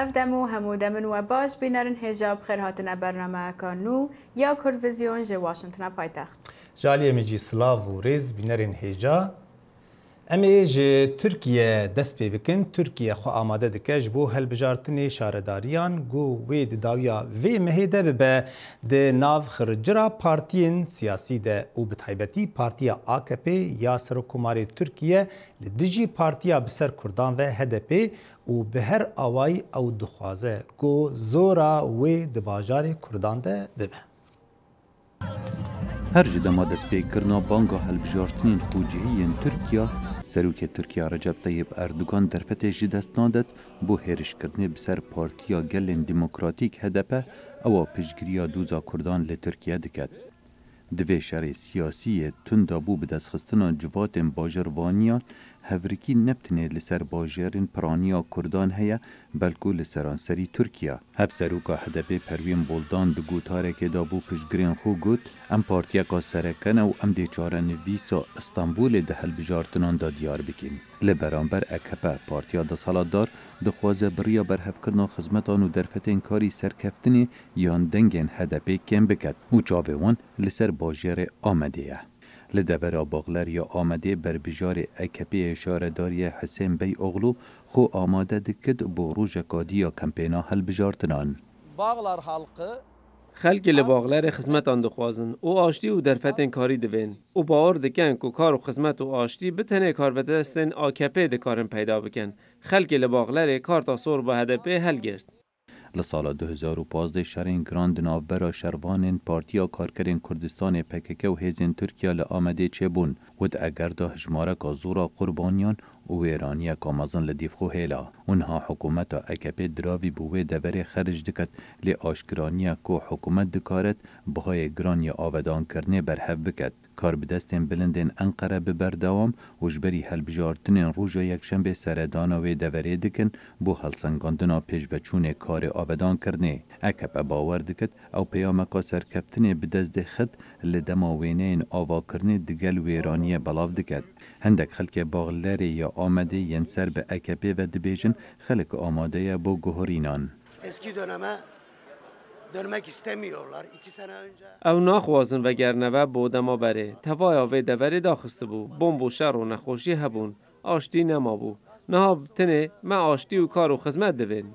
افدمو همودمن و باش بینرن هجاب خیر هاتن برنامه کانو یا کردویزیون جه واشنطن پایتخت. جالی میجی سلاو و ریز بینرن هجا. امی جه ترکیه دست پی بکن ترکیه خو آماده دکش بو هلبجارتنی شارداریان گو وید داویا وی مهیده به ده ناو خرجرا پارتین سیاسی ده او بتایبتی پارتیا AKP یا سرکوماری ترکیه لدجی پارتیا بسر کردان و HDP او به هر آوای او دخوازه گو زورا وی دباجار کردان ده ببه. هر جدما دست پیکرنا بانگا هلبجارتنین خوجهین ترکیه سروک ترکیه رجب طیب اردوگان در فتح دست نادد بو هرش کردنه بسر پارتیا گلن دموکراتیک هدپه او پیشگیریا دوزا کردان لترکیه دکد. دوی شر سیاسی تندا بو بدست خستنا جواتن باجروانیان هفرکی نبتنه لسر باجرین پرانیا کردان هیا بلکو لسران سری ترکیه. هف سروکا هدپه پروین بولدان دگو تارک دابو پشگرین خو گوت ام پارتیا کا سرکن و ام دیچاره نویسا استانبول ده هلبجارتنان دا دیار بکین. لبرانبر اکپه پارتیا دا سالادار دخوازه بریا برهف کرنا خزمتان و درفتین کاری سرکفتنی یان دنگین هدپه کم بکد و چاوهوان لسر باجر آمده لدور باغلر یا آمده بر بجار اکپی شارداری حسین بی اغلو خو آماده دکد با روژ کادی یا کمپینا هل بجارتنان. باغلر حلقه خلک لباغلر خدمت آن دخوازن او آشتی و درفتن کاری دوین او باور دکن که کار و خدمت و آشتی بتنه کار بدستن AKP دکارن پیدا بکن خلک لباغلر کار تا سور با هدف هل گرد. لسال 2015 شرین گراند ناوبرا شروانین پارتیا کارکرین کردستان PKK و هیزن ترکیه لآمده چه بون ود اگر دا هجماره که زورا قربانیان و ایرانیه که مزن لدیف خو هیلا اونها حکومت AKP دراوی بوه دبر خرج دکت لی آشکرانیه که حکومت دکارت بهای گرانی آودان کرنه برهف بکت کار بدستین بلندین انقره ببردوام و جبری هلبجارتنین روژا یک شنبه سردانا و دوره دکن بو هلسنگاندنا پیش و چون کار آودان کرنه AKP باور دکت او پیامکا سرکفتنه بدست خد لدماوینین آوا کرنه دگل ویرانی بلاو دکت هندک خلک باغلر یا آمده ینسر به AKP و دبیجن خلک آماده با گوهرینان. eski döneme dönmek istemiyorlar. 2 sene önce او ناخوازن و گرنوه بودما بره توایا و دوره داخسته بو بمب و شر و نخوشی هبون آشتی نما بو نها بتنه ما آشتی و کار و خدمت دوین.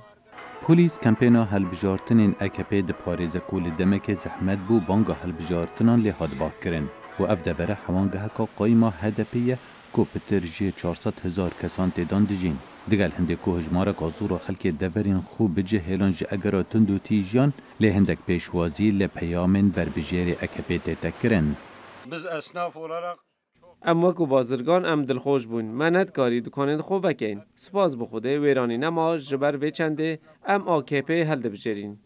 پلیس کمپینا هلبجارتنین AKP د پاریز کول دمک زحمت بو بانگا هلبجارتنان لی هاد باک کرن و اف دوره حوانگه که قایما هدپیه کو پتر جی 400,000 کسان تیدان دجین. دگل هنده که هجماره که زور خلک دورین خوب بجه هیلان جه اگر تندو تیجیان لی هندک پیشوازی لی پیامن بر بجیر AKP تکرن. biz esnaf olarak ام وکو بازرگان ام دلخوش بون منت کاری دکانین خوب وکین سپاس بخوده ویرانی نما جبر وچنده ام AKP هلده بجرین.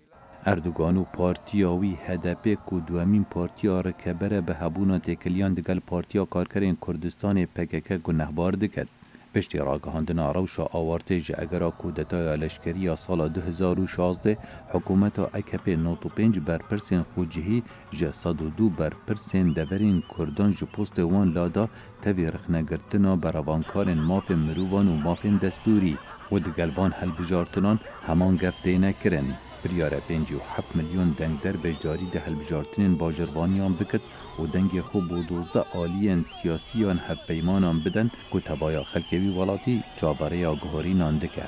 اردوگان و پارتیاوی HDP کو دوامین پارتیا رکبره به هبونا تکلیان دگل پارتیا کارکرین کردستان PKK گنهبار دکد. پشتی راگهاندنا روشا آوارته جه اگرا کودتای لشکری سال 2016 حکومت AKP 95 بر پرسین خوجهی جه 102 بر پرسین دورین کردان جه پوست وان لادا تاوی رخنگرتنا براوانکارن ماف مروان و مافین دستوری و دگلوان هلبجارتنان همان گفته نکرن. بریاره 57 میلیون دنگ در بجداری ده هلبجارتنین باجروانیان بکت و دنگ خوب و 12 آلیان سیاسیان هف پیمانان بدن که تبایا خلکوی ولاتی جاوره یا گهارینان دکه.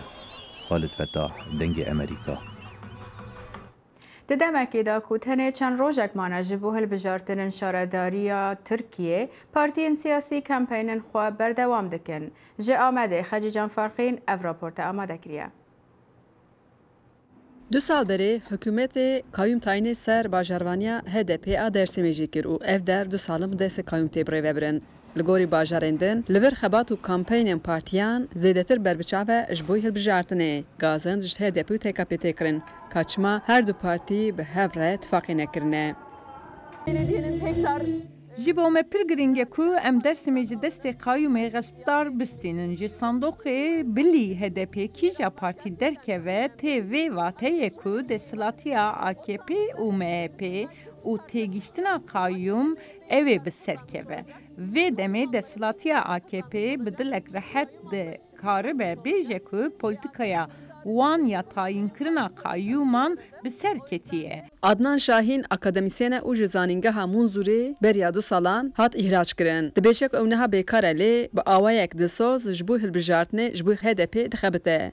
خالد فتاح دنگ امریکا. ددمکی دا کوتنه چند روزک مانجی بو هلبجارتنین شارداری ترکیه پارتین سیاسی کمپینن خواه بردوام دکن. جه آمده خجیجان فرقین اف راپورت آماده کریه. 2 سال بری حکومت کایم تاین سر باجروانیا HDP درسیمی جکر و اف در 2 سالم دست کایم تبری وبرن لگوری باجرندن لور خبات و کامپین پارتیان زیادتر بربچاوه اجبوی هلبجارتنه گازن جشت HDP و TKP تکرن کاچما هر دو پارتی به هفره اتفاقی نکرنه. جیبو me pilgringe ku em dersimeci deste kayyume gastlar bistinin ji sandoqe bili HDP kija parti derkeve TV vateye ku desilatiya AKP u MHP u tegiştina kayyum eve biserkeve ve deme desilatiya AKP bidilek rahat de karibe beje ku politikaya وان یا تاین کرنا قایومان بسر کتیه. عدنان شاهین اکادمیسین او جزانینگه منظوری بریا 2 سالان هات احراج کرن. دبیشک اونها بیکاره لی با آوایک دسوز جبوه هلبجارتنه جبوه HDP دخبته.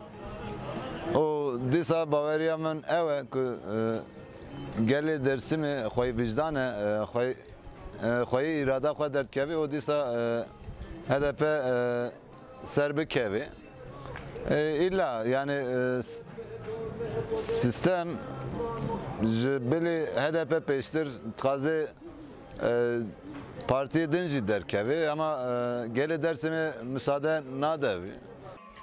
او دیسا باوریا من اوه که گلی درسیم خوی وجدانه خوی اراده خود درد کبی و دیسا HDP سر بکبی. ایلا یعنی سیستم جبلی HDP پیشتر تازه parti dinci derkevi ama geri dersimi müsaade nadevi.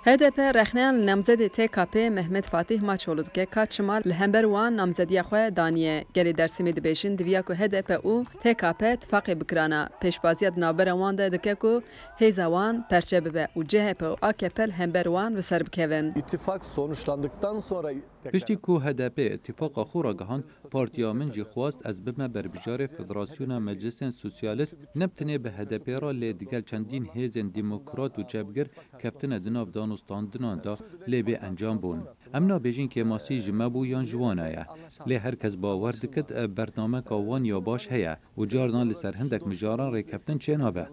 HDP رخنان نامزد TKP محمد فاتح ماچولد که کاتشمال لهمبر وان نامزدی خو دانیه گری درسمی دبیشن دویا کو HDP او TKP اتفاق بکرانا پیشبازیت نابر وان ده دکه کو هیزوان پرچه به او CHP او AKP لهمبر وان و سرب کevin. İttifak sonuçlandıktan sonra پشتی کو HDP اتفاق خورا گهان پارتیا من جی خواست از بما بربجار فدراسیون مجلس سوسیالیست نبتنه به HDP را لی دیگر چندین هیزن دموکرات و جبگر کفتن دناف دانستاندنان دا لی به انجام بون. امنا بیجین که ماسی جمبو یان جوانایه لی هر کس باور دکد برنامه کاوان یا باش هیا و جارنان لسر هندک مجاران ری کفتن چه نابه.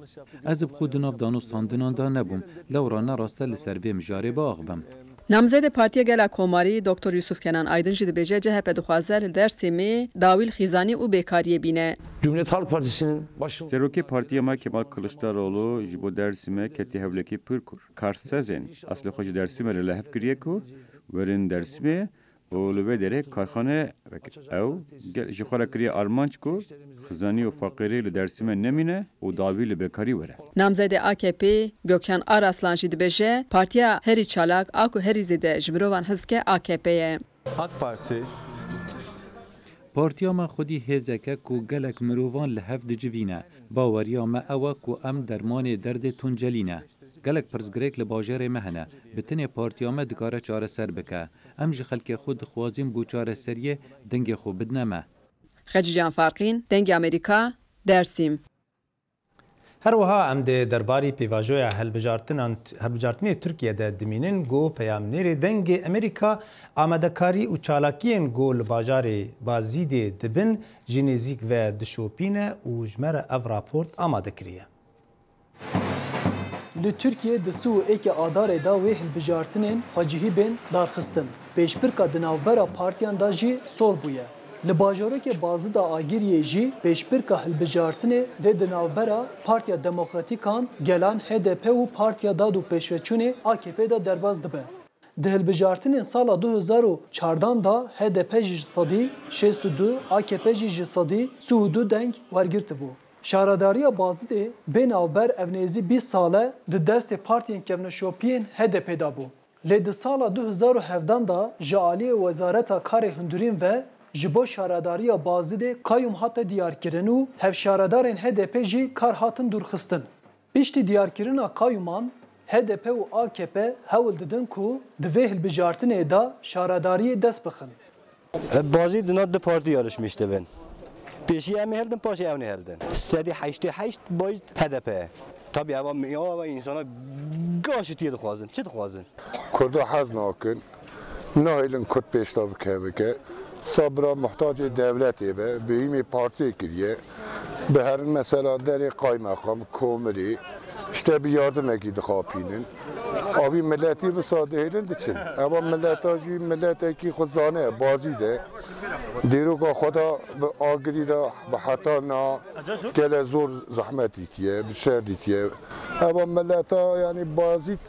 از بخود دناف دانستاندنان دا نبوم لورانه راسته لسر به مجاره باغ بم. نامزد پارتی گلا کوماری دکتر یوسف کنان آیدن جد بیجه CHP دخوازه درسمی داویل خیزانی و بیکاری بینه. Cumhuriyet Halk Partisi'nin başında Seroki Partiyama Kemal Kılıçdaroğlu jibo dersime keti hevleki pırkur. Karsazen aslı hoca dersime lehef kiriye ku verin dersime اولوی داره کارخانه او جخوره کری آرمانچ کو خزانی و فقیری لدرسیمه نمینه و داوی لبکاری وره. نامزد AKP Gökhan Araslan جد بیجه پارتیا هری چالاک آکو هری زده جبروان حزب که AKP'ye. AK Parti پارتیا ما خودی هزکه کو گلک مروان لحف دجوینه باوریا ما اوه کو ام درمان درد تونجلینه گلک پرزگریک لباجر مهنه بتنی پارتیا ما دکاره چاره سر بکه ام جی خلک خود خوازیم بو چاره سریه دنگ خو بدنمه خجیجان فارقین دنگ امریکا درسیم هر وها ام ده درباری پیواژویا هلبجارتنی ترکیه ده دمینن گو پیامنری دنگ امریکا آمادکاری و چالاکین گو لباجاری بازیده دبن جنزیک و دشوپینه و جمره اف راپورت آماده کریه. Li Türkiye di su eke adarê da wê hilbijartinên xwecihî bên darxistin. Pêşbirka di navbera partiyan da jî sor bûye. Li bajarekê bazı da agiriyê jî pêşbirka hilbijartinê dê di navbera Partiya Demokratîkan gelan HDP û Partiya Dad û Pêşveçûnê AKP da derbas dibe. Di hilbijartinên sala 2014 da HDP jî sadî 62, AKP jî sadî 32 deng wergirtibû. Şaradariya bazı de benavber evnezi 20 sale di destê partiyên kevneşopiyên HDP da bû. Lê di sala 2017 da ji aliyê Wezareta Karê Hundirîn ve ji bo şaradariya bazı de kayyum hate diyarkirin û hevşaradarên HDP jî kar hatin dûrxistin. Piştî diyarkirina kayyuman HDP û AKP hewl didin ku di vê hilbijartinê da şaradariyê dest bixin. Bazı di partî yarışmıştı ben. پیشی هم هردن پاسی هم نهردن. سری 88 باید HDP. tabii ama ya insana gayet iyi dixwazin. Çi dixwazin? Kurda hez nakin. Nahilin Kurd pêşta bike. Sabra muhtacê devletê be. Bihîmê partiyê kiriye. Bi her mesela derê kaymakam, komirî. İşte bir yardımekî dixapînin. Avî milletî bi sadehêlin diçin. Eva milleta jî milletekî xwe zane bazî de. دیروگا خدا به آگری را به حتا نا گله زور زحمت دیتیه بشر دیتیه اما ملتا یعنی بازیت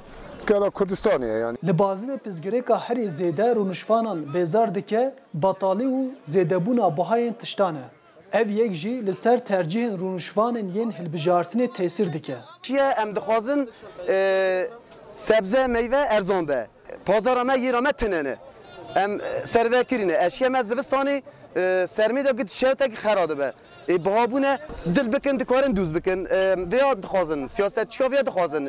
گله کردستانیه یعنی لبازی پزگریکا هری زیده رونشفانان بیزار دکه بطالی و زیده بونا بهاین تشتانه ev yek jî li ser tercihên rûnişvanên yên hilbijartinê tesir dike. Çiye em dixwazin sebze meyve erzon be. Pazara me yêra me tinene. Em servekirine eşya me zivistanê sermê de gid şewtekî xera dibe. Biha bûne dil bikin dikarin dûz bikin. Vêya dixwazin siyasetçika vêya dixwazin.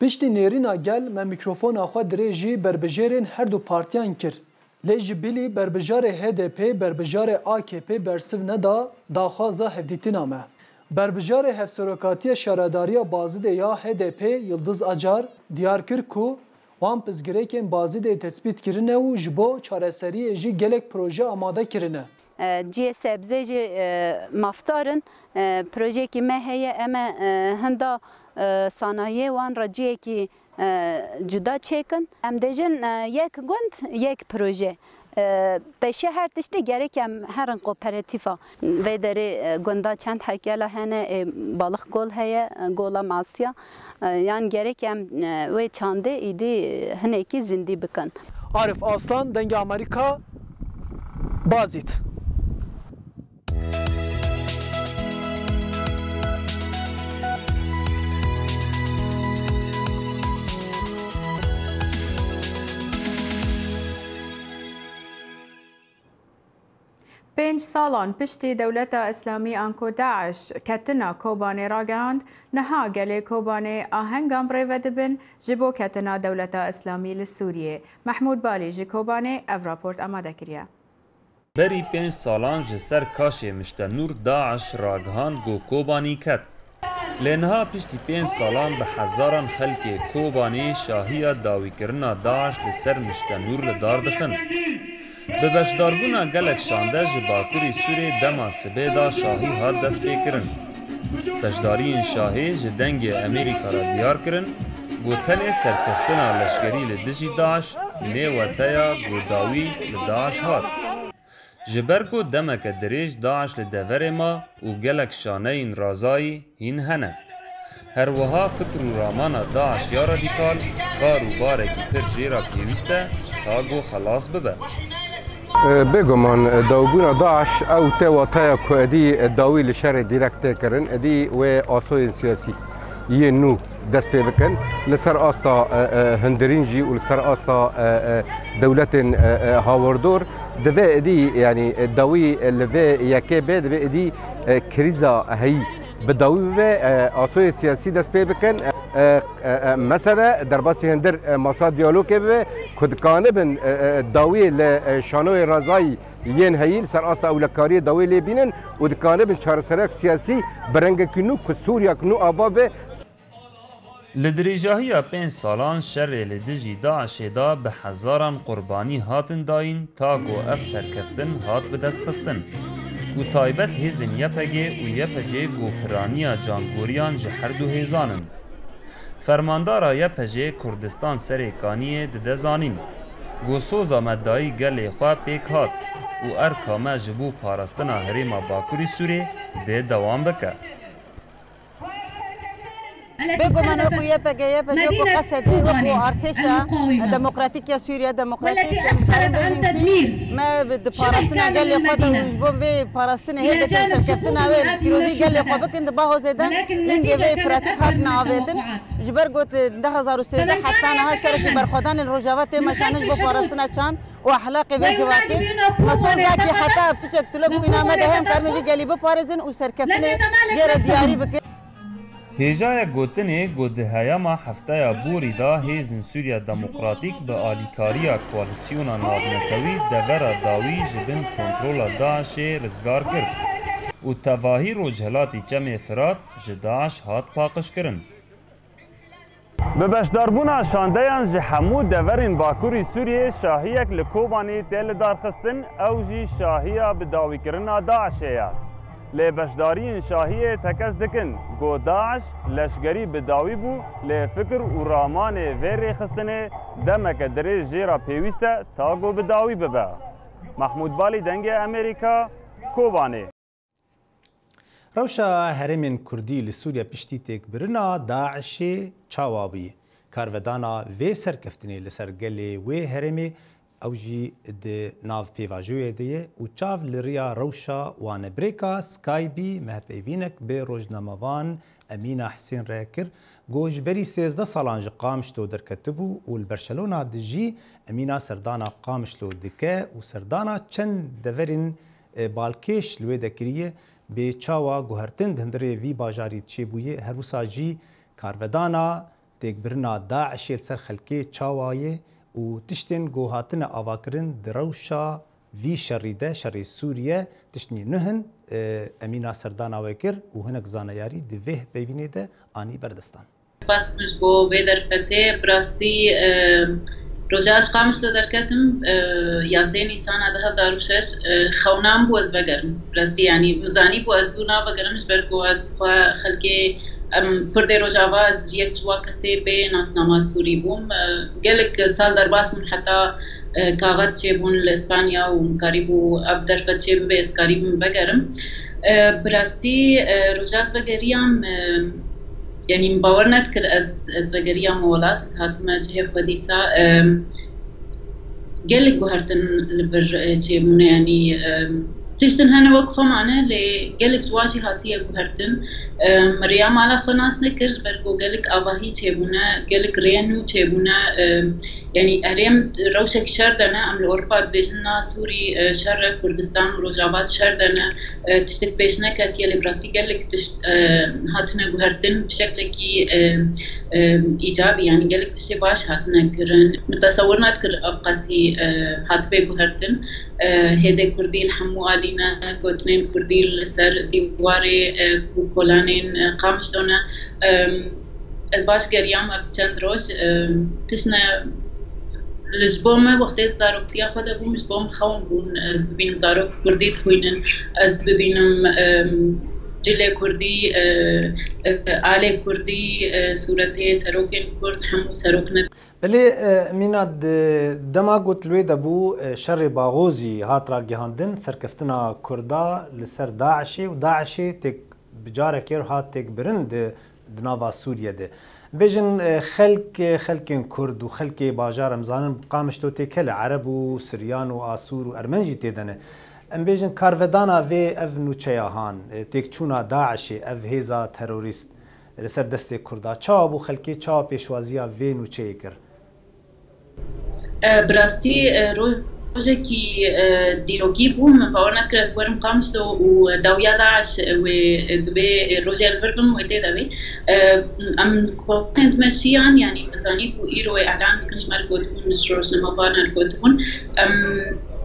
Piştî nêrîna gel me mikrofona xwe dirê jî berbijêrên her du partiyan kir. Lê ji bilî berbijarê HDP berbijarê AKP bersiv neda daxwaza hevdîtina me. Berbijarê hevserokatiya şaradariya bazı de ya HDP Yıldız Acar diyar kir ku وان پزگریکن بازی ده تثبیت کرنه و جبو چارەسەریê jî gelek proje amade kirine. Ciyê sebze jî maftarın projeyekî me heye em hinda sanayiyê wan ra ciyekî cuda çêkin. Em dêjin yek gund yek proje. Peşê her tiştê gerek em herin kooperatîfa. Vê derê gunda çend hekela hene balık gol heye, gola Masya. Yani gerek em wê çandê îdî hinekî zindî bikin. Arif Aslan, Dengê Amerika, Bazit. پنج سالان پشتی دولت اسلامی آنکو داعش کتنا کوبانه راگاند نها گله کوبانه آهنگام ریود بن جبو کتنا دولت اسلامی لسوریه. محمود بالی جی کوبانه اف راپورت آماده کریه. بری 5 سالان جسر کاش مشتنور داعش راگهاند گو کوبانی کت. لنها پشتی 5 سالان به هزاران خلک کوبانی شاهی داوی کرنا داعش لسر مشتنور لدار دخن. به بشداربونا گلک شانده جی باکوری سوری دما سبه دا شاهی هات دست بکرن. بشداری این شاهی جی دنگ امریکا را دیار کرن گو تل سرکفتنا لشگری لدجی داعش نیواتیا گو داوی لداعش هات. جبرگو دمک دریج داعش لدور ما و گلک شانه این رازایی هین هنه. هر وها فکر و رامان داعش یا رادیکال کار و بارکی پر جیرا پیوسته تا گو خلاص ببه. بگمان داوبونا داعش او تواتایا که ادی داوی لشر دیرکت کرن ادی و آسوی سیاسی یه نو دست پی بکن لسر آستا هندرینجی و لسر آستا دولت هاوردور دوی ادی یعنی داوی لوی یکی بید و ادی کریزا هی بداوی و آسوی سیاسی دست پی بکن مثلا در باسی هندر مسا دیالوگ به کدکانه بن داوی لشانوی رضایی ین هیل سر آستا اولکاری داوی لبینن و دکانه بن چهارسرک سیاسی برنگ کنو که سوریا کنو آوا به لدریجاهی 5 سالان شر لدجی داعش دا به هزاران قربانی هاتن داین تا گو اف سرکفتن هات به دست خستن و تایبت هزن یپگه و یپجه گو پرانیا جانگوریان جهر دو هزانن. فرماندارا یپجه کردستان سریکانیه ده زانین. گو سوزا مدایی گلی خواه پیک هات و ارکامه جبو پارستنا حریم باکوری سوری ده دوام بکه. بگو من وکو یپگه وکو قصد وکو ارتشا دموکراتیک سوریا دموکراتیک ما بد پاراستنا گلی خود وجبو وی پاراستنا هی بچه سرکفتنا وی پیروزی گلی خود بکند باهو زدن لنگی وی پراتیک هات نعویدن جبر گوت 2013 حتی نها شرکی برخودان الرجاوات مشانش با پاراستنا چان و احلاقی وی جواکی مسئول ذاتی حتی پچک طلب کنه آمده هم کرنه وی گلی بپارزن و سرکفتنه جر دیاری بکن هیجای گوتنه گودهایا ما هفته بوری دا هیزن سوریا دموکراتیک به آلیکاریا کوالسیونا ناونتوی دورا داوی جبن کنترول داعش رزگار کرد و تواهی رو جهلاتی جمع فرات جداعش هات پاقش کرن. به بشداربونا شاندهیان جه همو دورین باکوری سوریه شاهیک لکوبانی تیل دارخستن او جی شاهیا به داوی کرنا داعشه لی بشداری شاهی تکس دکن گو داعش لشگری بداوی بو لی فکر و رامان ویری خستنه دمک دری جیرا پیوسته تا گو بداوی ببه. محمود بالی دنگ امریکا کوبانه. روشا هرمین کردی لسوریا پشتی تک برنا داعش چاوابی کارودانا وی سرکفتنی لسرگلی وی هرمی اوجی د ناو پیواجوی دیه و چاو لریا روشا وان بریکا سکایبی مهپیوینک به روزنامه‌وان امینا حسین راکر گوش بری 13 سالان قامشتو در کتبو و البرشلونه دجی امینا سردانا قامشلو دکه و سردانا چند دورین بالکش لوی دکریه به چاوا گوهرتند هندره وی باجاری چی بویه هر وسا جی کارودانا تک برنا داعش سر خلکی چاوایه و تشتن گوهاتن آواکرن دروشا وی شریده شری سوریه تشتنی نهن امینا سردان آوکر و هنک زانیاری دوه ببینیده آنی بردستان سپاس بو به درفته براستی روجاش قامش لو درکتم 11 نیسان 2006 خونام بو از بگرم براستی یعنی مزانی بو از زونا بگرمش برگو از خلقی کرد روجاوا از یک جوا کسی به ناسنامه سوری بوم گلک سال در باس من حتی کاغذ چه بون لاسپانیا و مکاریبو اب درفت چه به اسکاریبم بگرم براستی روجاز بگریم يعني باور نذكر از بقرية مولات از هاتما جهة خديسة قالك جوهرتن لبر جيمونة يعني تشتن هنا وقفة معنا لقالك جواجي هاتية جوهرتن مريم على خناس نكرج برجو قالك أباهي جيمونة قالك رينو جيمونة يعني أريم روشك شردنا أم الأوروبا بيجنا سوري شر كردستان وروجابات شردنا تشتك بيجنا كاتية لبراستي قالك تشت هاتنا جوهرتن بشكل كي إيجابي يعني قالك تشتي باش هاتنا كرن متصورنا تكر أبقاسي هات بي جوهرتن هزي كردي الحمو علينا كوتنين كردي السر ديواري وكولانين قامش دونا از باش گریم چند روز تشنا لجبوم وقتی زاروکتیا خود بوم لجبوم خون بون از ببینم زاروک کردی خوینن از ببینم جله کردی آل کردی صورت سروکن کرد همو سروکن بله میناد دما گوت لوی دبو شر باغوزی هات را گهاندن سرکفتنا کردا لسر داعشی و داعشی تک بجاره کر هات تک برند دناوا سوریه ده بيجن خلق كرد وخلق باجار مزانن قامش تو تكل عرب وسريان واسور وارمنجي تيدنه ام بيجن كارفدانا في اف نوچياهان تكچونا داعش اف هيزا تيروريست لسر دست كردا چاب وخلقي چاب پیشوازيا في نوچيكر براستي روجكي ديروغي بوم باورنا كراس ورم قامشلو وداويا داعش ودبي روجا الفرقم ويتي دبي ام كنت ماشيان يعني مزاني بو ايرو اعلان كنش ماركوتون نشروش لما بارنا الكوتون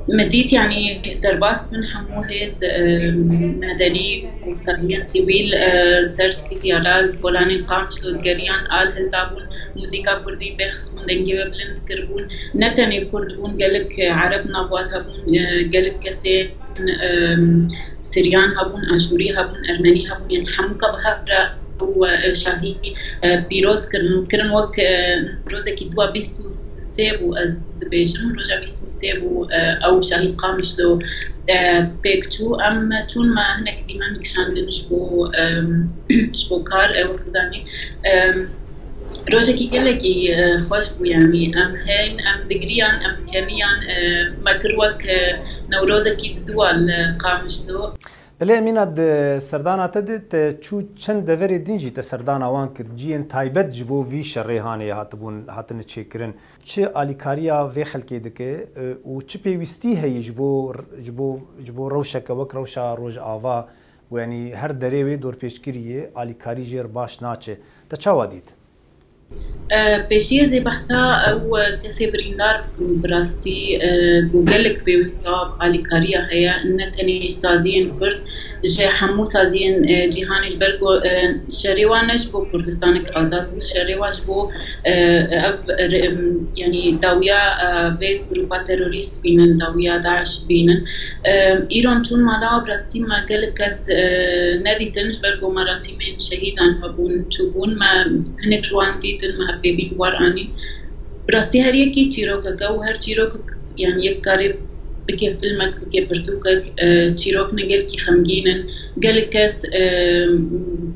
مديت يعني درباس من حمو هيز مدني وساديان سيويل سر سيتيالال بولاني قامشلو جريان آل هلتابون موسيقى كردي بخص من دنجي بلند كربون نتني كردون قالك عرب نابوات هبون قالك كسي سريان هبون اشوري هبون ارمني هبون يعني حموكا بهبرا وشاهي بيروز كرن وك روزكي دوا بيستو سيبو از دبيجن روجا بيستو سيبو او شاهي قامش لو بيكتو ام تون ما هناك ديما نكشاندن شبو كار وقت زاني روجكي كلكي خوش بو يعني ام هين ام دقريان ام كانيان مكروك نوروزكي دوال قامش لو بله میناد سردانا تدت چو چند دوری دینجی تا سردانا وان کرد جین تایبت جبو وی شریحانی هاتن چیکرن چه آلیکاریا وی خلکی دکه و چه پیوستی هی جبو روشک وک روشا روش آوا و یعنی هر دریوی دور پیشگیریه آلیکاری جیر باش ناچه تا چه وادید؟ بشيء زي بحثا أو كسي بريندار براستي جوجلك بوثاب على كاريا هي إن تاني سازين كرد جي حمو سازين جيهاني جبرجو شريوانش بو كردستانك آزاد بو شريواش بو يعني داويا في جروبات تيروريست بينن داويا داعش بينن إيران تون مالا براستي ما جلك كس نادي تنش برجو مراسمين شهيدان هبون تشوبون ما هنك جوانتي ما بيبي واراني براستي هر يكي چيروك او هر چيروك يعني يك كاري بكي فيلمك بكي برتوكك چيروك نگل كي خمگينن قال كاس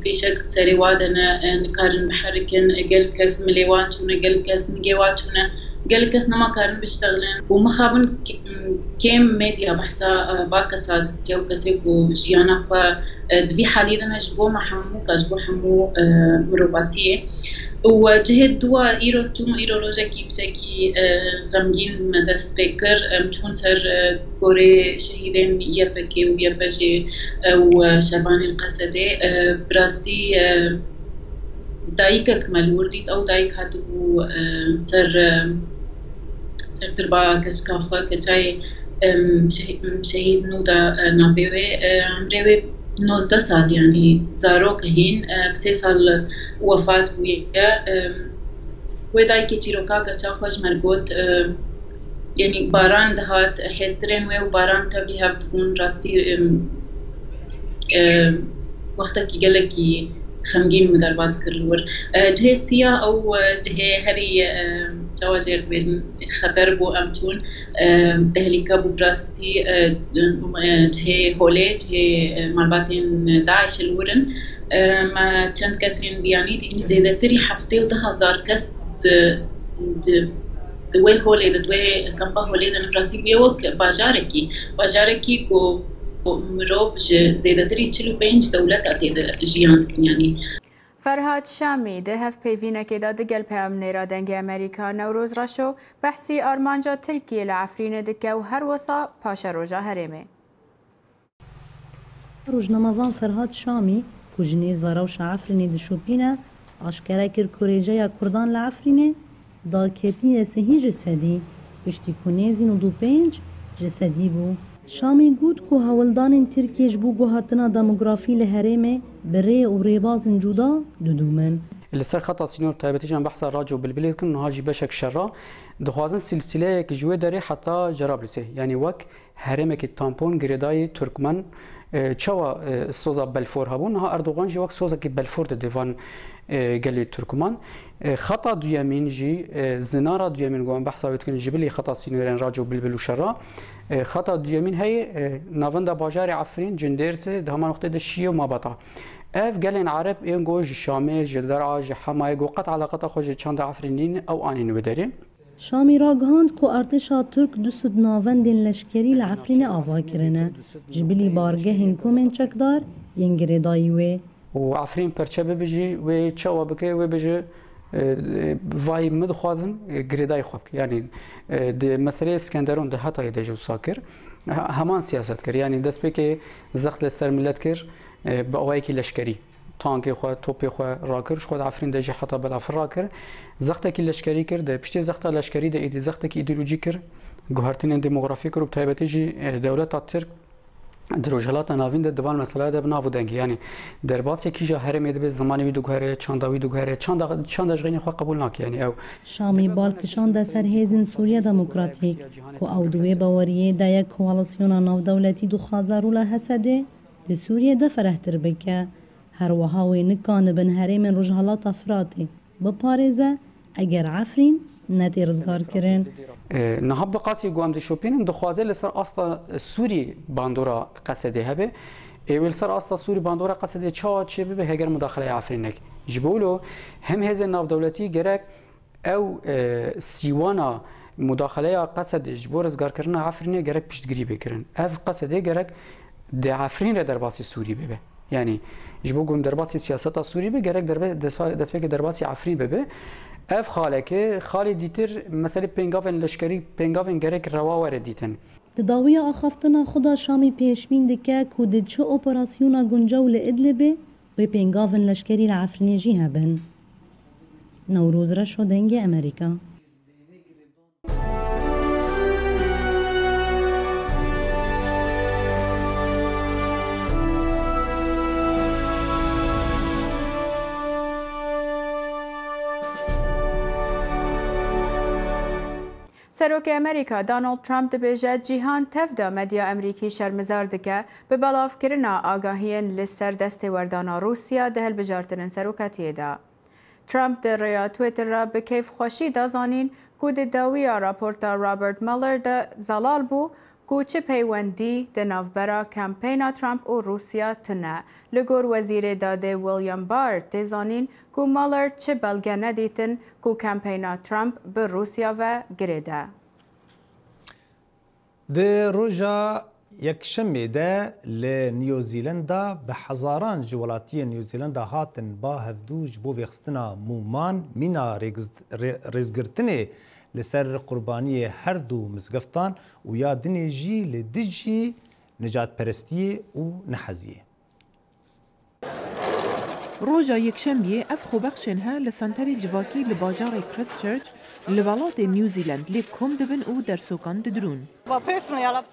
فيشك سريوادنا نكارن محركن قال كاس مليواتونا قال كاس مجيواتونا قال كاس نما كارن بيشتغلن ومخابن كيم ميديا بحثا باكسات كيو كسيكو جيانا خوا دبي حاليدنا جبو محمو كجبو حمو مروباتيه وجهت دوا إيروس توم إيرولوجا كي بتاكي غمجين مدرس بكر مشون سر كوري شهيدين يبكي ويبجي وشبان القصدي براستي دايك كمال ورديت أو دايك هاتو سر تربا كشكافة كتاي شهيد نودا نابيوي عمريوي 19 سال يعني زاروك هين ب3 سال وفات بويا ودای که چیروکا گچا خوش مرگوت يعني باران دهات حسرين و باران تبلي هبتكون راستي وقتا كي قالكي خمجين مدرباز كرلور جهي سيا أو جهي هري جوازير بيزن خبر بو أمتون تهليكا بو براستي جهي هولي جهي مالباتين داعش الورن ما چند كسرين بياني دي زيادة تري حفتي و 10,000 كس دوی هولی دوی کمپا هولی دن براستی بیوک باجارکی کو مروب زیادتری 45 دولت آتید جیان یعنی فرهاد شامی ده هف پیوینه که داد گل پیام نیرا دنگ امریکا نوروز راشو بحثی آرمانجا ترکیه لعفرین دکه و هر وصا پاش روژا هرمه روزنامه‌وان فرهاد شامی کجنیز و روش عفرینی دشوپینه آشکره کر کوریجه یا کردان لعفرینه دا کپی سهی جسدی پشتی کنیزین و 25 جسدی بو شامی گود که هولدان ترکیش بو گوهرتنا دموگرافی لهرمه بره و ریبازن جدا دودومن اللي صار خطا سينور تايبتيجان بحث راجو بالبلد كن هاجي بشك شرا دخوازن سلسله كجوي داري حتى جراب لسه يعني وك هرمك التامبون جريداي تركمان چوا سوزا بلفور هبون ها اردوغان جي وك سوزا كي بلفور ديفان قال تركمان خطا دويامين جي زنارة دويامين قوان بحثا بتكون جبلي خطا سينورين راجو بالبلو شرا خطا دويامين هي نافندا باجاري عفرين جنديرس دهما نقطة الشيء وما بطا اف قالين عرب ينجو جي شامي جي درعا جي حماي جو قطع علاقة خوش چند عفرينين او انين وداري شامی راگهاند که ارتشا ترک دوسد ناوندین لشکری لعفرین آوا کرنه جبلی بارگه هنکومن چکدار ینگره دایوه و عفرین پرچه ببجی و چوا بکه و بجی وای مدخوازن گریدای خوب یعنی ده مسئله اسکندرون ده حتی یده ساکر همان سیاست کر یعنی دست بکه زخت لسر ملت کر با اوایی که لشکری تانکی خو توپی خو راکرش خود عفرین دجی حتی بالعفر راکر زخت کی لشکری کرد پشت زخت لشکری ده ایدی زخت کی ایدئولوژی کر گوهرتین دموگرافی کرد تایبتی جی دولت ترک دروجلات ناوین ده دوال مسئله ده بناو دنگی یعنی در باس کی جا هر مید به زمانی وی دوگره چانداوی دوگره چاند جغینی خو قبول ناک یعنی او شامی بالکشان ده سر هیزن سوریه دموکراتیک کو او دوی باوریه ده یک کوالاسیون ناو دولتی دو خازارو له حسده ده سوریه ده فرهتر بکه هر وهاوی نکان بن هرم رجحلات افراطی بپارزه اگر عفرین نتی رزگار کرن نهاب بقاسی گوام دشوپین دخوازه لسر اصلا سوری باندورا قصده هبه اول سر اصلا سوری باندورا قصده چه به هگر مداخله عفرینک جبولو هم هز ناو دولتی گرک او سیوانا مداخله قصد جبور رزگار کردن عفرینه گرک پشتگیری بکرن اف قصده گرک ده عفرین را در باسی سوری ببه یعنی جبو گم درباسی سیاست سوری به گرک دست به درباسی عفرین به اف خاله که خالی دیتر مسئله پنگاون لشکری پنگاون گرک روا ور دیتن تداوی آخفتنا خدا شامی پیشبین دکه کود چه اپراسیونا گنجاو لادلب و پنگاون لشکری لعفرین جی هبن نوروز را شو دنگ امریکا سروک امریکا دانالد ترامپ دبیجه جیهان تفدا مدیا امریکی شرمزار دکه به بلاف کرنا آگاهین لسر دست وردانا روسیا دهل بجارتن سروکاتیه دا. ترامپ در ریا تویتر را به کیف خوشی دازانین کود داویا راپورتا رابرت مالر دا زلال بو کوچه پیوندی د نوبرا کمپینا ترامپ و روسیا تنه لگور وزیر داده ویلیام بار تزانین کو مالر چه بلگه ندیتن کو کمپینا ترامپ به روسیا و گریده. ده روژا یکشنبه ده لنیوزیلندا به هزاران جولاتی نیوزیلندا هاتن با هفدوج بو ویخستنا مومان مینا رزگرتنه لسر قربانی هر دو مزگفتان و یا دنیجی لدجی نجات پرستی و نحزیه. روژا یکشنبه اف خوبخشن ها لسانتری جواکی لباجار کریست چرچ لولات نیوزیلند لی کم دبن او در سوکان ددرون.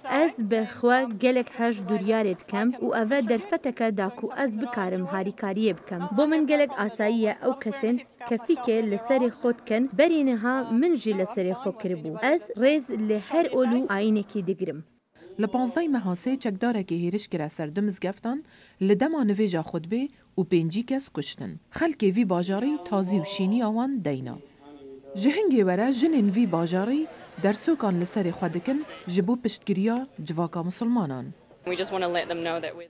از بخوا گلک هش دوریارت کم و اوه در فتکه داکو از بکارم هاریکاریه بکم. با من گلک آساییه او کسین کفی که لسر خود کن برینه ها من جی لسر خود کربو. از ریز لهر اولو آینه کی دگرم. لپانزدای مهاسه چکداره که هیرش کرا سردم مزگفتان لدما نویجا خودبه و پنجی کس کشتن. خلکی وی باجاری تازی و شینی آوان دینا. جهنگی وره جنین وی باجاری در سوکان لسر خودکن جبو پشتگیریا جواکا مسلمانان.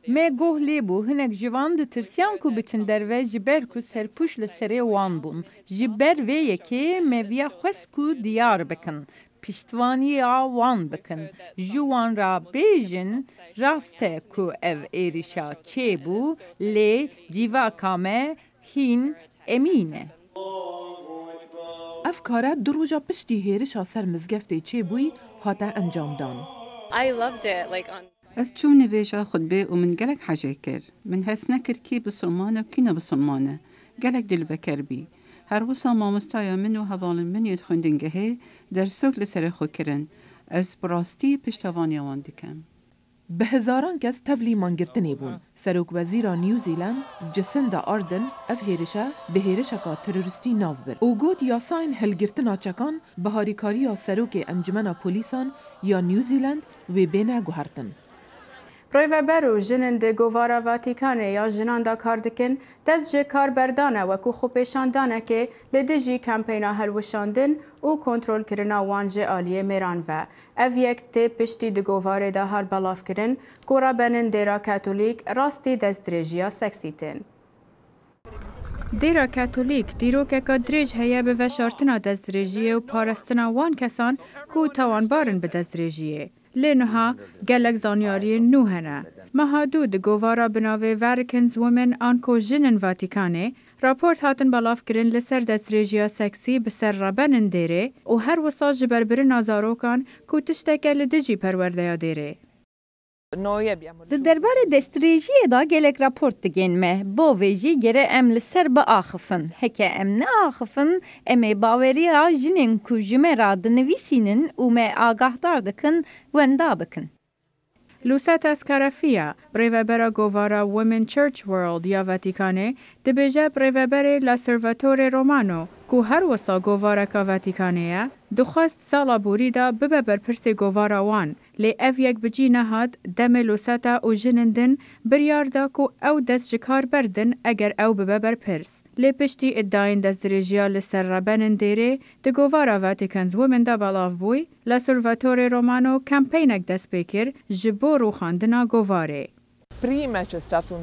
ما گوه لیبو هنک جوان ده ترسیان کو بچن دروه جبر کو سرپوش لسره وان بون. جبر وی یکی مویا خست کو دیار بکن. پشتوانی وان بکن. جوان را بیجن راسته کو او ایریشا چه بو لی جواکا ما هین امینه. افکاره دروجا پشتی هیرشا سر مزگفته چه بوی هاتا انجام دان. از چون نویجا خطبه و من گلک حاجه کر. من حس نکر کی بسلمانه و کی نبسلمانه. گلک دل وکر بی. هر وسا مامستایا من و حوالن من ید خوندنگه در سوک لسر خود کرن. از براستی پشتوانی وان دکم. به هزاران کس تبلی مانگرتنی بون. سروک وزیرا نیوزیلند جسندا آردن اف هیرشا به هیرشا که تروریستی ناو بر. او گود یاساین هلگرتنا چکان به هاریکاریا سروک انجمنا پولیسان یا نیوزیلند و بینه گوهرتن. پرویبر و جنند گوارا واتیکانه یا جنان دا کار دکن دست جه کار بردانه و کو خوبشاندانه که لدجی کمپینا هلوشاندن و کنترول کرنا وانج آلیه میران و او یک تی پشتی د گواره دا هر بلاف کرن گورا بنن دیرا کاتولیک راستی دست درجیا سکسیتن. دیرا کاتولیک دیروکه که درج هیا به وشارتنا دست درجیه و پارستنا وان کسان کو توانبارن به دست درجیه. لنها گلک زانیاری نوهنه. محدود گوارا بناوه ورکنز وومن آنکو جنن واتیکانه راپورت هاتن بلاف کرن لسر دست ریجیا سکسی بسر رابنن دیره و هر وساج بربر نازاروکان کو تشتکه لدجی پرورده دیره. دربار دستریجی دا گلک راپورت دگین مه با ویجی گره ام لسر با آخفن هکه ام نه آخفن ام باوری جنین کو جمرا دنویسینن و ما آگاه داردکن وندا بکن. لوسات اسکارافیا بریوبرا گوارا وومن چرچ ورلد یا واتیکانه دبیجه بریوبر لاسرواتور رومانو کو هر وسا گوارا کا واتیکانه دخواست سالا بوری دا ببه برپرس گوارا وان لی اف یک بجی نهاد دم لوساتا او جنندن بریار دا کو او دست جکار بردن اگر او ببه برپرس. لی پشتی اداین دست درجیا لسر رابنن دیره ده گوارا واتیکانز وومن دا بلاف بوی لاسرواتور رومانو کمپینک دست بکر جبو رو خاندنا گواره.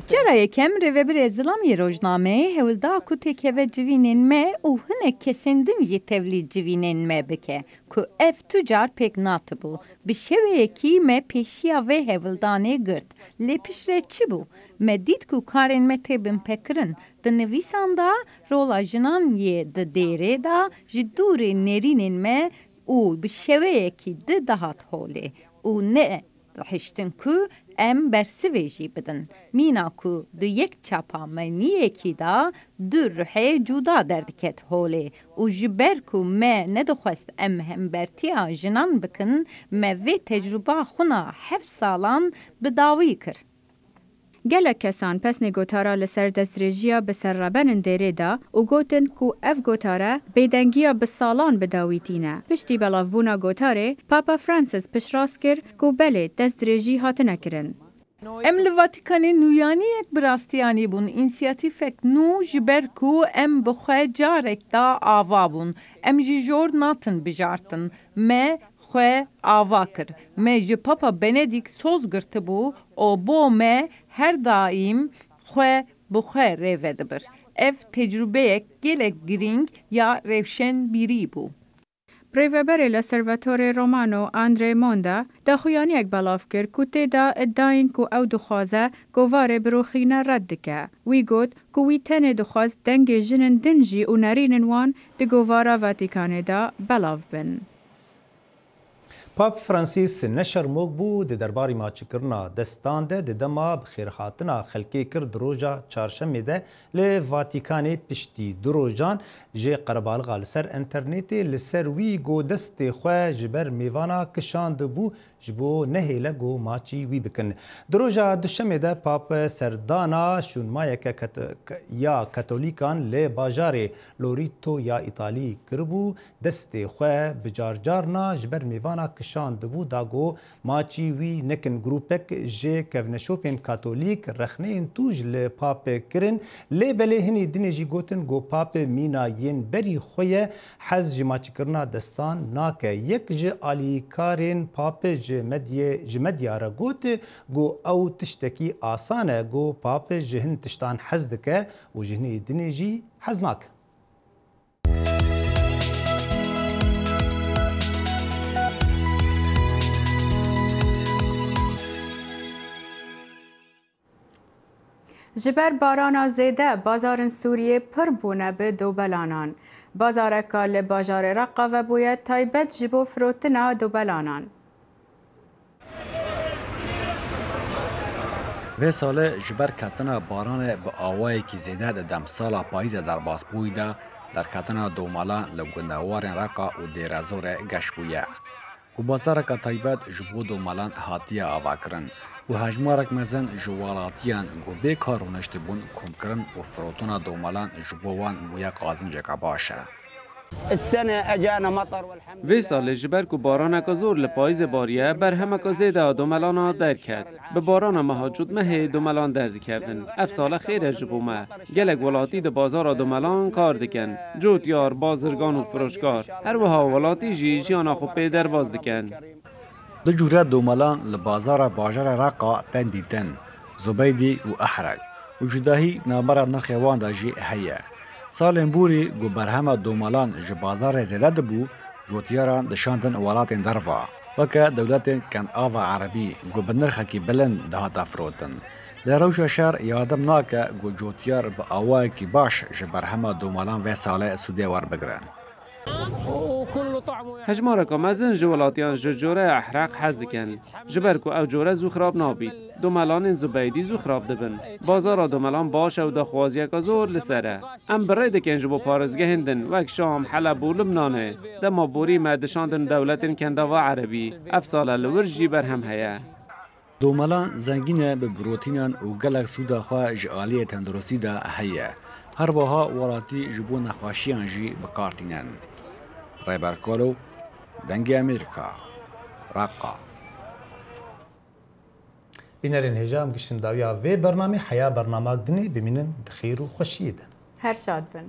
چرا یکم روبر ازلامی روزنامه هولدا کو تکه جوینین ما او هنه کسندن جی تولید جوینین ما بکه کو اف تجار پک ناتبو بشوه کی ما پیشیا و هولدانه گرد لی پیشره چی بو ما دید کو کارین ما تبن پکرن ده نویسان دا رولا جنان یه ده دیره دا جدور نرینین ما او بشوه کی ده دهات هوله او نه هشتن کو ام برسویجی بدن مینا کو دو یک چاپا منیه کی دا دو روحه جودا دردکت هوله و جبر کو ما ندخواست ام هم برتیا جنان بکن ما وی تجربه خونا 7 سالان بداوی کر. گلک کسان پس نگوتارا لسر دست ریجیا بسر رابنن دیره دا و گوتن کو اف گوتارا بیدنگیا بسالان بداویتینه. پشتی بلافبونا گوتاره پاپا فرانسیس پشراس کر کو بله دست ریجی هاتنه کرن. ام لواتیکانی نویانی یک براستیانی بون انسیاتیفک نو جبر کو ام بخواه جارک دا آوا بون ام جور ناتن بجارتن ما خواه آوا کر ما جی پاپا بندیک سوز گرته بو او بو ما هر دایم خواه بخواه روه دبر اف تجربه گلک گرینگ یا روشن بیری بو. پریوبر لاسرواتور رومانو آندره موندا دا خویانی یک بلاف کر کوته دا اداین کو او دخوازه گواره بروخینه رد دکه. وی گود کو وی تنه دخواز دنگ جنن دنجی و نرینن وان دا گواره واتیکانه دا بلاف بن. پاپ فرانسیس نشرموک بو د درباري ماچکرنا دستان ده د دما بخیرهاتنا خلکی کرد روجا چهارشنبه ده ل واتیکان پشتی دروجان جه قربالغا لسر انترنت لسر وی گو دست خو جبر میوانا کشاند بو جبو نهیله گو ماچی وی بکن دروجا دوشنبه ده پاپ سردانا شونمایک یا کاتولیکان ل باجار لوریتو یا ایتالی کربو دست خو بجارجارنا جبر میوانا شان دبو داگو ماچی وی نکن گروپک جه کونشوپین کاتولیک رخنین توج ل پاپ کرن لی بله هنی دنجی گوتن گو پاپ مینا ین بری خوی حز جماچی کرنا دستان ناکه یک جه آلی کارین پاپ جه مدیا را گوت گو او تشتکی آسانه گو پاپ جهن تشتان حز دکه و جهنی دنجی حز ناکه جبر بارانا زیده بازار سوریه پر بونه به دوبلانان. بازار کال بازار رقا و باید تایبت جبو فروتنا دوبلانان. و ساله جبر کتنا باران به آوایی که زیده دم سالا پاییز در باز بویده در کتنا دومالان لگوندوار رقا و دیرازور گش بویه. و بازار که تایبت جبو دومالان حاتیه آوا کرن. و هجمارک مزن جوالاتیان گو به کارونشت بون کم کرن و فروتونا دومالان جبوان بویا قازن جکا باشه. السنة اجانا مطر والحمد وی سال جبر کو باران که زور لپایز باریه بر همه که زیده دوملان در کرد. به باران مهاجود مه دوملان درد کردن. اف سال خیر جبو مه. گلک ولاتی د بازار دوملان کار دکن. جوت یار بازرگان و فروشکار. هر وها ولاتی جیانا خو پیدر باز دکن. دو جوره دومالان لبازار باجر رقا بندیدن زبیدی و احرق و جداهی نابرا نخوان دا جی هیه سالن بوری گو برهمه دومالان جبازار زیده بو جوتیاران دشاندن ولاتین دروا وکه دولتین کن آوا عربی گو بنرخکی بلند دهاتا فروتن لروش شهر یادم ناکه گو جوتیار با آوای کی باش جبرهمه دومالان و ساله سوده ور بگرن هجمارك مازن جولاتيان جوره احراق حز دکن جبر کو او جوره زو خراب نابید دوملان زبیدی زو خراب دبن بازار دوملان باشه و دخوازی که زور لسره ام برای دکن جبو پارزگه هندن وک شام حلب و لبنانه دما بوری مدشاندن دولتین کندوا عربی افسال لورجی بر هم هیا دوملان زنگینه به بروتینان و گلک سودا خواه جعالی تندرستی دا هیا هر باها وراتی جبو نخواشیان جی بکارتینن رایبرکالو دنگی امریکا رقا بینرین هجام گشتن داویا و برنامه حیا برنامه دنی بمینن دخیر و خوشیدن هر شاد بن